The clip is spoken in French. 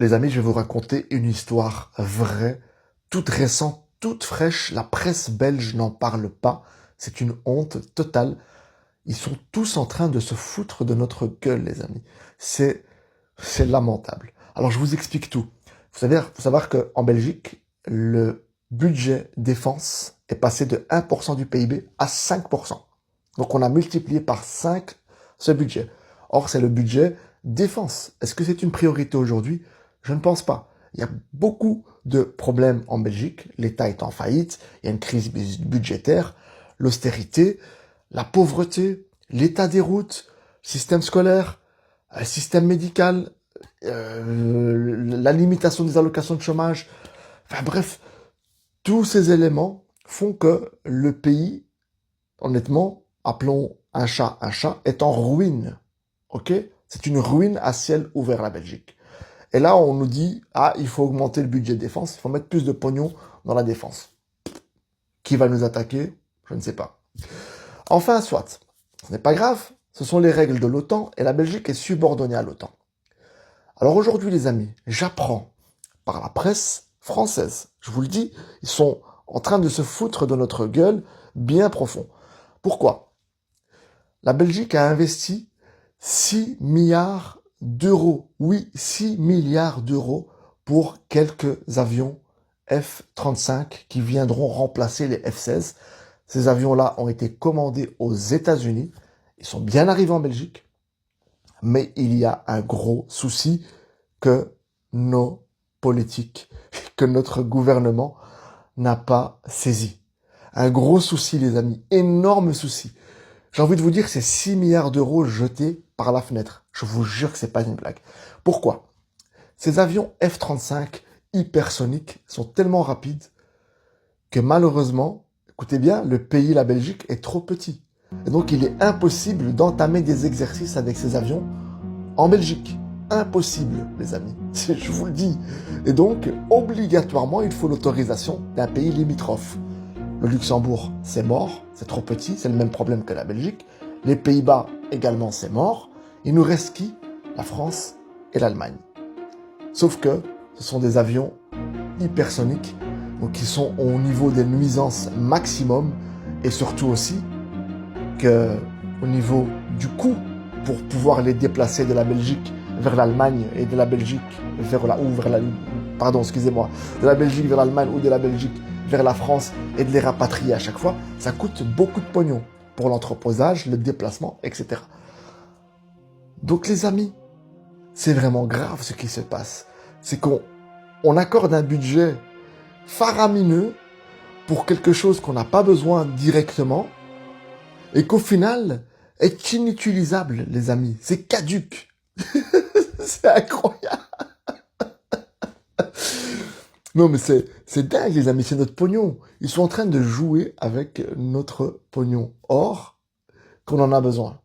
Les amis, je vais vous raconter une histoire vraie, toute récente, toute fraîche. La presse belge n'en parle pas. C'est une honte totale. Ils sont tous en train de se foutre de notre gueule, les amis. C'est, c'est lamentable. Alors, je vous explique tout. Faut savoir qu'en Belgique, le budget défense est passé de 1% du PIB à 5%. Donc, on a multiplié par 5 ce budget. Or, c'est le budget défense. Est-ce que c'est une priorité aujourd'hui? Je ne pense pas. Il y a beaucoup de problèmes en Belgique. L'État est en faillite. Il y a une crise budgétaire, l'austérité, la pauvreté, l'état des routes, système scolaire, système médical, la limitation des allocations de chômage. Enfin bref, tous ces éléments font que le pays, honnêtement, appelons un chat, est en ruine. Ok? C'est une ruine à ciel ouvert, la Belgique. Et là, on nous dit, ah, il faut augmenter le budget de défense, il faut mettre plus de pognon dans la défense. Qui va nous attaquer? Je ne sais pas. Enfin, soit. Ce n'est pas grave, ce sont les règles de l'OTAN et la Belgique est subordonnée à l'OTAN. Alors aujourd'hui, les amis, j'apprends par la presse française, je vous le dis, ils sont en train de se foutre de notre gueule bien profond. Pourquoi? La Belgique a investi 6 milliards d'euros. Oui, 6 milliards d'euros pour quelques avions F-35 qui viendront remplacer les F-16. Ces avions-là ont été commandés aux États-Unis. Ils sont bien arrivés en Belgique. Mais il y a un gros souci que nos politiques, que notre gouvernement n'a pas saisi. Un gros souci, les amis. Énorme souci. J'ai envie de vous dire, c'est 6 milliards d'euros jetés par la fenêtre. Je vous jure que c'est pas une blague. Pourquoi? Ces avions F-35 hypersoniques sont tellement rapides que malheureusement, écoutez bien, le pays, la Belgique, est trop petit. Et donc, il est impossible d'entamer des exercices avec ces avions en Belgique. Impossible, les amis. Je vous le dis. Et donc, obligatoirement, il faut l'autorisation d'un pays limitrophe. Le Luxembourg, c'est mort, c'est trop petit, c'est le même problème que la Belgique. Les Pays-Bas, également, c'est mort. Il nous reste qui? La France et l'Allemagne. Sauf que ce sont des avions hypersoniques, donc qui sont au niveau des nuisances maximum, et surtout aussi que au niveau du coût pour pouvoir les déplacer de la Belgique vers l'Allemagne et de la Belgique vers la de la Belgique vers l'Allemagne ou de la Belgique vers la France et de les rapatrier à chaque fois, ça coûte beaucoup de pognon pour l'entreposage, le déplacement, etc. Donc les amis, c'est vraiment grave ce qui se passe. C'est qu'on accorde un budget faramineux pour quelque chose qu'on n'a pas besoin directement et qu'au final est inutilisable, les amis. C'est caduque. C'est incroyable. Non, mais c'est dingue, les amis. C'est notre pognon. Ils sont en train de jouer avec notre pognon. Or, qu'on en a besoin.